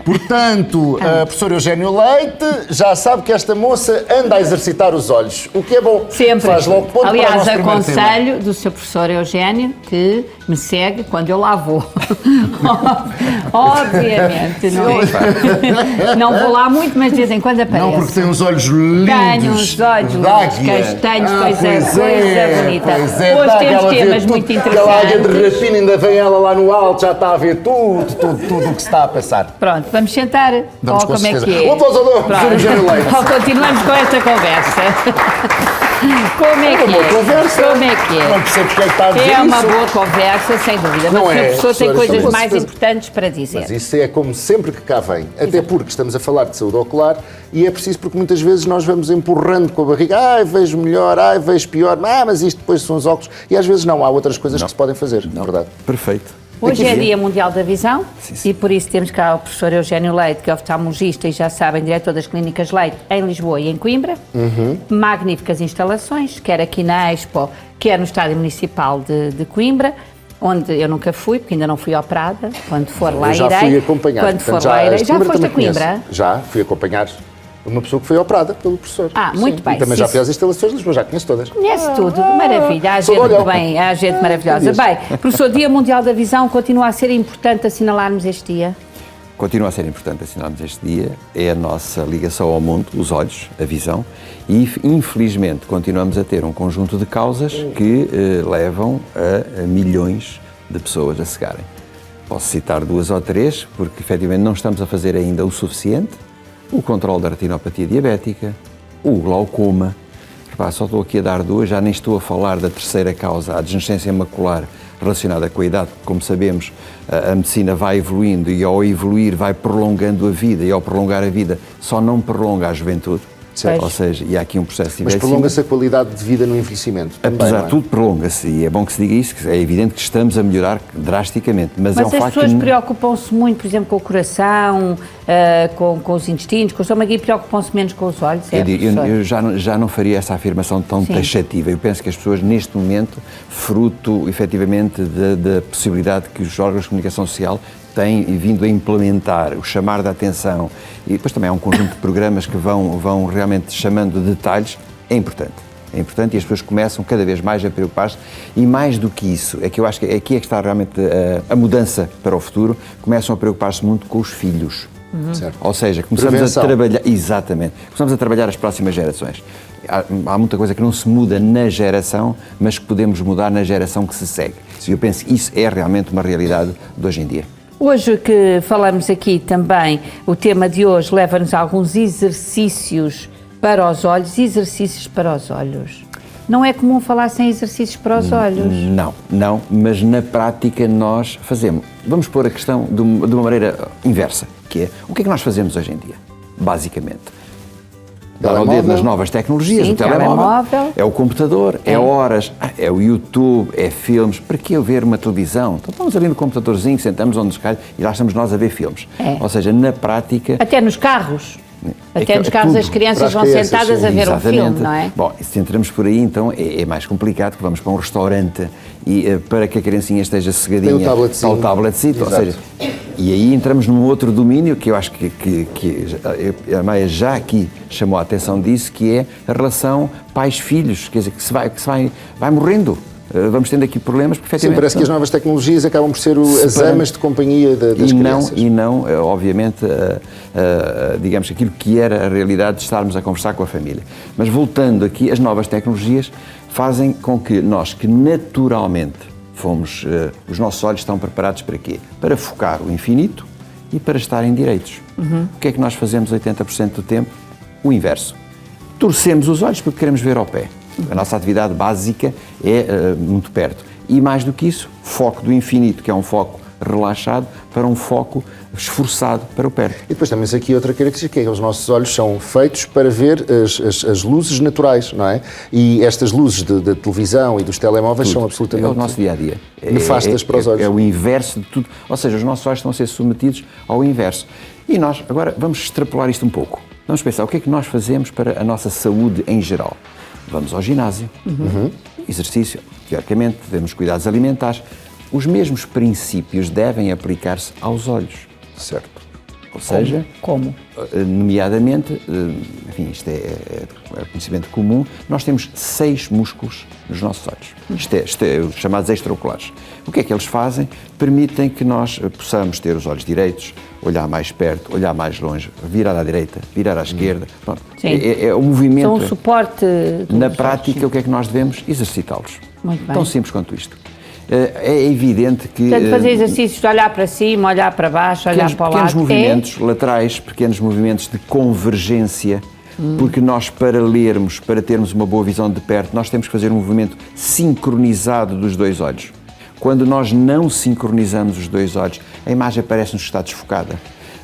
Portanto, a professora Eugénio Leite já sabe que esta moça anda a exercitar os olhos, o que é bom. Sempre. Faz logo ponto. Aliás, para o nosso primeiro tema. aconselho do seu professor Eugénio que me segue quando eu lá vou. Obviamente, não é? Não vou lá muito, mas de vez em quando aparece. Não, porque tem uns olhos lindos. Tenho uns olhos lindos, castanhos, coisa bonita. Pois é, Hoje dá temos aquela temas ver muito tudo, aquela águia de interessantes. rapina, ainda vem ela lá no alto, já está a ver tudo o que se está a passar. Pronto, vamos sentar. Vamos Ou com como é certeza. que é? Um aplauso ao professor Pronto. Eugénio Leite. Ou continuamos com esta conversa. Como é que Uma boa conversa. Como é que Não é? percebo porque é que está a dizer É uma isso. boa conversa, sem dúvida. Não Mas é, o professor tem professora, coisas com mais certeza. importantes para dizer. Mas isso é como sempre que cá vem. Até porque estamos a falar de saúde ocular e é preciso porque muitas vezes nós vamos empurrando com a barriga. Vejo melhor, vejo pior. Mas isto depois são os óculos. E às vezes não, há outras coisas que se podem fazer, na verdade. Perfeito. Hoje é Aqui, Dia Mundial da Visão Sim. e por isso temos cá o professor Eugénio Leite, que é oftalmologista e já sabem, diretor das Clínicas Leite em Lisboa e em Coimbra. Magníficas instalações, quer aqui na Expo, quer no Estádio Municipal de Coimbra, onde eu nunca fui, porque ainda não fui operada. Quando for lá Eu já irei. fui acompanhar. Quando Portanto, for lá irei. Já Coimbra foste a também Coimbra? conheço. Já, fui acompanhar uma pessoa que foi operada pelo professor. Muito Sim. bem. E também já Sim, fui às instalações de Lisboa, já conheço todas. Conhece tudo, maravilha, há sou gente olhão. bem, há gente maravilhosa. Bem, professor, Dia Mundial da Visão, continua a ser importante assinalarmos este dia? Continua a ser importante assinarmos este dia, é a nossa ligação ao mundo, os olhos, a visão, e infelizmente continuamos a ter um conjunto de causas que levam a milhões de pessoas a cegarem. Posso citar 2 ou 3, porque efetivamente não estamos a fazer ainda o suficiente. O controle da retinopatia diabética, o glaucoma. Repara, só estou aqui a dar 2, já nem estou a falar da terceira causa, a degenerescência macular relacionada com a idade, porque, como sabemos, a medicina vai evoluindo e ao evoluir vai prolongando a vida e ao prolongar a vida só não prolonga a juventude. Certo. Ou seja, e há aqui um processo de Mas envelhecimento. prolonga-se a qualidade de vida no envelhecimento. Também, Apesar não é? de tudo, prolonga-se e é bom que se diga isso, que é evidente que estamos a melhorar drasticamente. Mas é um Mas as facto pessoas que preocupam-se muito, por exemplo, com o coração, com os intestinos, com o estômago e preocupam-se menos com os olhos, é, professor? eu já não faria essa afirmação tão Sim. taxativa. Eu penso que as pessoas, neste momento, fruto, efetivamente, da possibilidade que os órgãos de comunicação social têm vindo a implementar, o chamar da atenção, e depois também há um conjunto de programas que vão realmente chamando de detalhes, é importante. É importante e as pessoas começam cada vez mais a preocupar-se e mais do que isso, é que eu acho que aqui é que está realmente a mudança para o futuro, começam a preocupar-se muito com os filhos. Certo. Ou seja, começamos Prevenção. a trabalhar, exatamente, começamos a trabalhar as próximas gerações. Há muita coisa que não se muda na geração, mas que podemos mudar na geração que se segue. E eu penso que isso é realmente uma realidade de hoje em dia. Hoje que falamos aqui também, o tema de hoje leva-nos a alguns exercícios para os olhos. Não é comum falar sem exercícios para os olhos. Não, mas na prática nós fazemos. Vamos pôr a questão de uma maneira inversa, que é, o que é que nós fazemos hoje em dia, basicamente? Dar ao dedo nas novas tecnologias, Sim, o telemóvel, telemóvel. é o computador, é horas, é o YouTube, é filmes. Para que eu ver uma televisão? Então estamos ali no computadorzinho, sentamos onde nos calha e lá estamos nós a ver filmes. É. Ou seja, na prática... Até nos carros. Até que- nos carros tudo. as crianças Para as vão crianças, sentadas sim. a ver um Exatamente. filme, não é? Bom, se entramos por aí, então é mais complicado, que vamos para um restaurante e para que a criancinha esteja cegadinha, Tem o tabletzinho. ao tabletzinho, ou Exato. seja, e aí entramos num outro domínio que eu acho que a Maia já aqui chamou a atenção disso, que é a relação pais-filhos, quer dizer, que se vai morrendo. Vamos tendo aqui problemas, porque Sim, efetivamente... parece que as novas tecnologias acabam por ser as amas de companhia das crianças. E não, obviamente, digamos, aquilo que era a realidade de estarmos a conversar com a família. Mas voltando aqui, as novas tecnologias fazem com que nós, que naturalmente os nossos olhos estão preparados para quê? Para focar o infinito e para estarem direitos. O que é que nós fazemos 80% do tempo? O inverso. Torcemos os olhos porque queremos ver ao pé. A nossa atividade básica é muito perto. E mais do que isso, foco do infinito, que é um foco relaxado, para um foco esforçado para o perto. E depois temos aqui outra característica, que é que os nossos olhos são feitos para ver as luzes naturais, não é? E estas luzes da televisão e dos telemóveis são absolutamente É o nosso dia-a-dia. nefastas para os olhos. É o inverso de tudo. Ou seja, os nossos olhos estão a ser submetidos ao inverso. E nós, agora, vamos extrapolar isto um pouco. Vamos pensar, o que é que nós fazemos para a nossa saúde em geral? Vamos ao ginásio, exercício, teoricamente, temos cuidados alimentares. Os mesmos princípios devem aplicar-se aos olhos. Certo. Ou seja, Como? nomeadamente, enfim, isto é conhecimento comum, nós temos 6 músculos nos nossos olhos. Isto é os chamados extraoculares. O que é que eles fazem? Permitem que nós possamos ter os olhos direitos, olhar mais perto, olhar mais longe, virar à direita, virar à esquerda. Pronto. É o movimento. São um suporte. Na prática, o que é que nós devemos? Exercitá-los. Muito bem. Tão simples quanto isto. É evidente que... Portanto, fazer exercícios de olhar para cima, olhar para baixo, olhar para o lado. Pequenos movimentos laterais, pequenos movimentos de convergência, porque nós, para lermos, para termos uma boa visão de perto, nós temos que fazer um movimento sincronizado dos 2 olhos. Quando nós não sincronizamos os 2 olhos, a imagem parece-nos estar desfocada.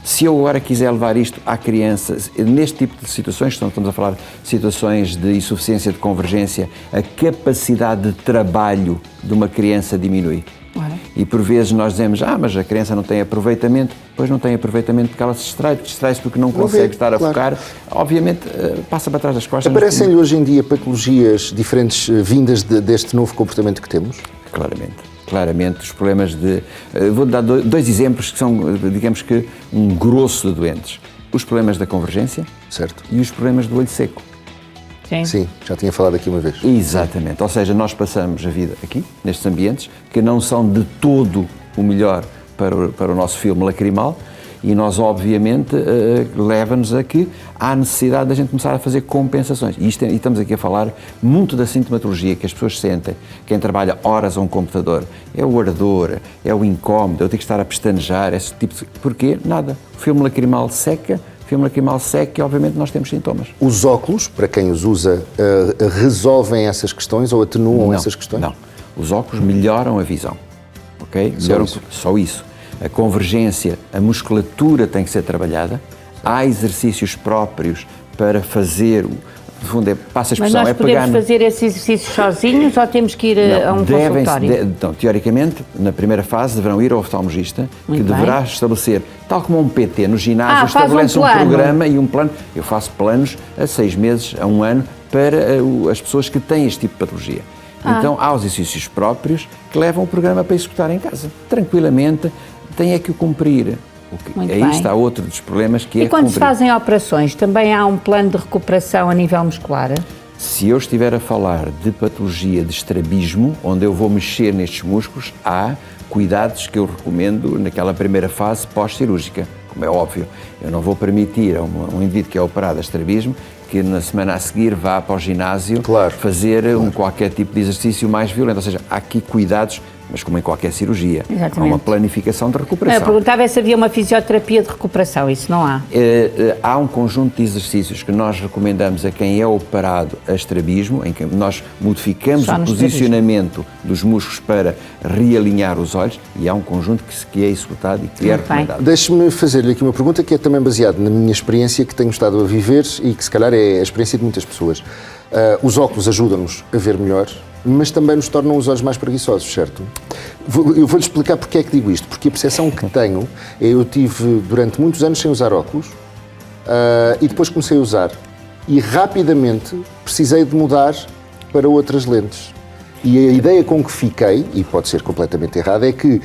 Se eu agora quiser levar isto à criança, neste tipo de situações, estamos a falar de situações de insuficiência de convergência, a capacidade de trabalho de uma criança diminui. E por vezes nós dizemos, mas a criança não tem aproveitamento. Pois não tem aproveitamento porque ela se distrai-se porque não consegue estar a focar. Obviamente passa para trás das costas. Aparecem-lhe hoje em dia patologias diferentes vindas deste novo comportamento que temos? Claramente, os problemas de... Vou dar 2 exemplos que são, digamos que, um grosso de doentes. Os problemas da convergência, certo, e os problemas do olho seco. Sim, já tinha falado aqui uma vez. Exatamente, ou seja, nós passamos a vida aqui, nestes ambientes, que não são de todo o melhor para o nosso filme lacrimal, e nós, obviamente, leva-nos a que há necessidade da gente começar a fazer compensações. E estamos aqui a falar muito da sintomatologia que as pessoas sentem. Quem trabalha horas a um computador, é o ardor, é o incómodo, eu tenho que estar a pestanejar, esse tipo de... Porquê? Nada. O filme lacrimal seca e, obviamente, nós temos sintomas. Os óculos, para quem os usa, resolvem essas questões ou atenuam essas questões? Não. Os óculos melhoram a visão. Ok? Só isso. A convergência, a musculatura tem que ser trabalhada, há exercícios próprios para fazer, no fundo, passa a expressão, mas nós podemos fazer esses exercícios sozinhos ou temos que ir a um consultório? Então, teoricamente, na primeira fase, deverão ir ao oftalmologista, que deverá estabelecer, tal como um PT no ginásio, estabelece um programa e um plano. Eu faço planos a 6 meses, a 1 ano, para as pessoas que têm este tipo de patologia. Então, há os exercícios próprios que levam o programa para executar em casa, tranquilamente. Tem que o cumprir. Aí está outro dos problemas que é. E quando se fazem operações, também há um plano de recuperação a nível muscular? Se eu estiver a falar de patologia de estrabismo, onde eu vou mexer nestes músculos, há cuidados que eu recomendo naquela primeira fase pós-cirúrgica. Como é óbvio, eu não vou permitir a um indivíduo que é operado a estrabismo que na semana a seguir vá para o ginásio fazer qualquer tipo de exercício mais violento. Ou seja, há aqui cuidados, mas como em qualquer cirurgia, há uma planificação de recuperação. Eu perguntava se havia uma fisioterapia de recuperação, isso não há? Há um conjunto de exercícios que nós recomendamos a quem é operado a estrabismo, em que nós modificamos o posicionamento dos músculos para realinhar os olhos, e há um conjunto que é executado e que é recomendado. Deixe-me fazer-lhe aqui uma pergunta que é também baseada na minha experiência que tenho estado a viver e que se calhar é a experiência de muitas pessoas. Os óculos ajudam-nos a ver melhor, mas também nos tornam os olhos mais preguiçosos, certo? Eu vou-lhe explicar porque é que digo isto, porque a percepção que tenho é eu tive durante muitos anos sem usar óculos e depois comecei a usar e rapidamente precisei de mudar para outras lentes. E a ideia com que fiquei, e pode ser completamente errada, é que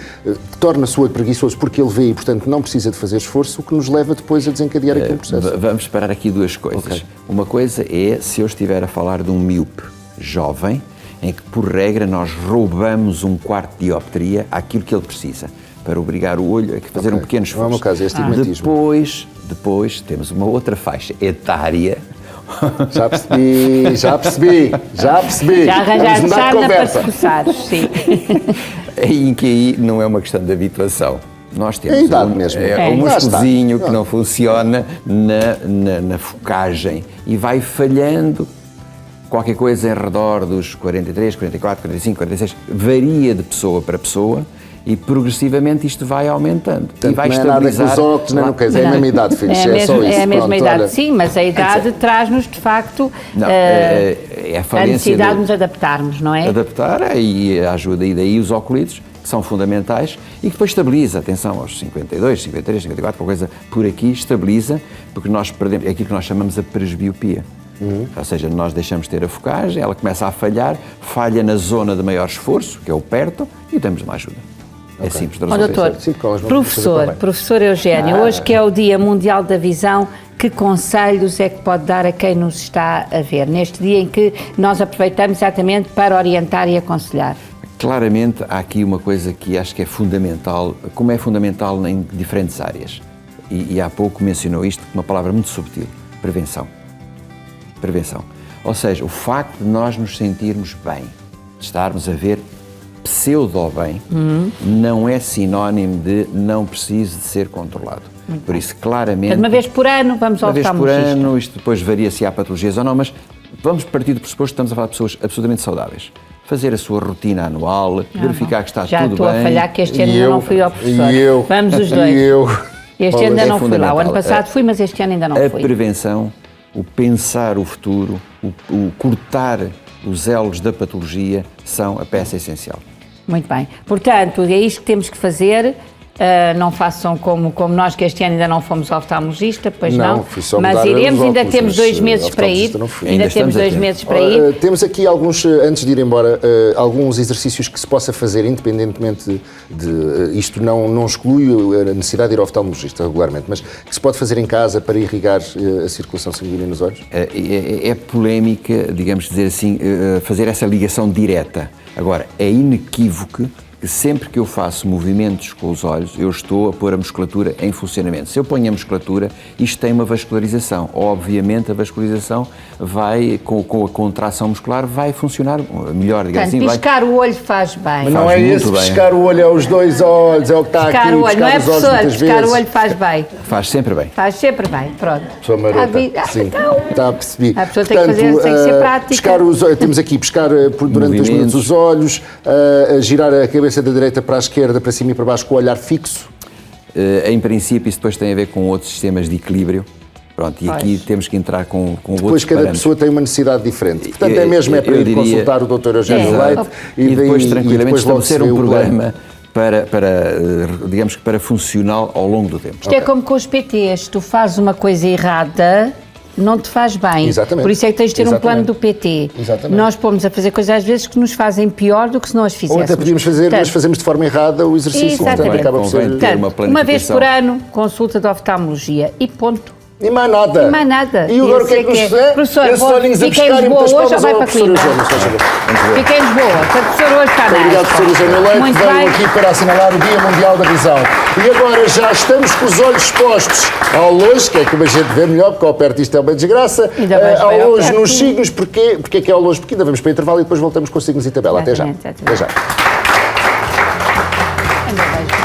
torna-se o olho preguiçoso porque ele vê e, portanto, não precisa de fazer esforço, o que nos leva depois a desencadear aqui um processo. Vamos separar aqui 2 coisas. Okay. Uma coisa é se eu estiver a falar de um míope jovem, em que, por regra, nós roubamos 1/4 dioptria àquilo que ele precisa, para obrigar o olho a fazer um pequeno esforço. Não é o meu caso, é estigmatismo. Depois temos uma outra faixa etária. Já percebi. Já arranjaste sarna para se coçar, sim. Em que aí não é uma questão de habituação. Nós temos um musculozinho que não funciona na focagem e vai falhando. Qualquer coisa em redor dos 43, 44, 45, 46, varia de pessoa para pessoa e progressivamente isto vai aumentando. Portanto, e vai não é nada com os óculos, nem no caso, é a mesma idade, filhos, é só isso. É a mesma Pronto, idade, olha. sim, mas a idade traz-nos, de facto, a necessidade de nos adaptarmos, não é? Adaptar e ajuda, e daí os óculos, que são fundamentais e que depois estabiliza, atenção, aos 52, 53, 54, qualquer coisa por aqui estabiliza, porque nós perdemos, é aquilo que nós chamamos a presbiopia. Ou seja, nós deixamos de ter a focagem, ela começa a falhar, falha na zona de maior esforço, que é o perto, e temos uma ajuda. É simples de Ó, resolver. doutor, Sim, com as mãos fazer para bem. professor Eugénio, hoje que é o Dia Mundial da Visão, que conselhos é que pode dar a quem nos está a ver, neste dia em que nós aproveitamos exatamente para orientar e aconselhar? Claramente, há aqui uma coisa que acho que é fundamental, como é fundamental em diferentes áreas. E há pouco mencionou isto com uma palavra muito subtil: prevenção. Prevenção. Ou seja, o facto de nós nos sentirmos bem, de estarmos a ver pseudo-bem, não é sinónimo de não precise de ser controlado. Por isso, claramente... Uma vez por ano vamos ao Uma vez por oftalmologista. ano, isto depois varia se há patologias ou não, mas vamos partir do pressuposto que estamos a falar de pessoas absolutamente saudáveis. Fazer a sua rotina anual, verificar que está Já tudo estou bem. a falhar que este ano E ainda eu, não fui ao professor. e eu, Vamos os dois. e eu. Este ano ainda É não fui lá. O ano fundamental. passado fui, mas este ano ainda não A fui. prevenção, o pensar o futuro, o cortar os elos da patologia são a peça essencial. Muito bem. Portanto, é isto que temos que fazer. Não façam como nós, que este ano ainda não fomos ao oftalmologista, pois não. Fui só Mas mudar iremos, os ainda óculos, temos mas, 2 meses para ir. oftalmologista não fui. Ainda Ainda temos estamos a 2 tempo. meses para ir. Temos aqui alguns, antes de ir embora, alguns exercícios que se possa fazer independentemente de... Isto não exclui a necessidade de ir ao oftalmologista regularmente, mas que se pode fazer em casa para irrigar a circulação sanguínea nos olhos? É polémica, digamos dizer assim, fazer essa ligação direta. Agora, é inequívoco que sempre que eu faço movimentos com os olhos, eu estou a pôr a musculatura em funcionamento. Se eu ponho a musculatura, isto tem uma vascularização. Obviamente, a vascularização vai, com a contração muscular, vai funcionar melhor, digamos Portanto, assim. Vai... piscar o olho faz bem. Mas não Faz é muito esse bem. pescar o olho, é os dois olhos, é o que está Piscar aqui, o olho, não é os olhos professor, muitas piscar vezes. o olho faz bem. Faz sempre bem. Faz sempre bem, pronto. Sou marota. Sim. Sim, está a perceber. A pessoa tem que fazer, tem que ser prática. Pescar temos aqui pescar durante 2 minutos os olhos, girar a cabeça da direita para a esquerda, para cima e para baixo, com o olhar fixo. Em princípio, isso depois tem a ver com outros sistemas de equilíbrio. Pronto, e aqui temos que entrar com Depois outros cada parâmetros. pessoa tem uma necessidade diferente. Portanto, Eu- é mesmo para eu ir diria- consultar o Dr. Eugénio É. Leite E depois, tranquilamente, depois logo estabelecer se vê um o plano. programa digamos que para funcional ao longo do tempo. Isto é como com os PTs, tu fazes uma coisa errada, não te faz bem. Exatamente. Por isso é que tens de ter um Exatamente. plano do PT. Exatamente. Nós pomos a fazer coisas às vezes que nos fazem pior do que se não as Ou fizéssemos. até podíamos fazer, mas Portanto, fazemos de forma errada o exercício. Portanto, Exatamente. acaba por ser... Convém ter uma Portanto, uma vez planificação. por ano, consulta de oftalmologia e ponto. E mais nada. E mais nada. E agora o que é que nos Esse é que é. Professor, Esses olhinhos a fiquem em pescar e Lisboa muitas hoje ou palmas vai ao para professor Coimbra? Eugénio, se faz favor. Fiquem em Lisboa, o professor hoje está na Obrigado, Expo. professor Eugénio Leite, Muito que veio bem. aqui para assinalar o Dia Mundial da Visão. E agora já estamos com os olhos expostos ao longe, que é como a gente vê melhor, porque ao perto isto é uma desgraça. Ainda vais Ao bem ao longe perto. nos signos, porque é que é ao longe? Porque ainda vamos para o intervalo e depois voltamos com signos e tabela. Até já. Exatamente, Até já. Ainda vais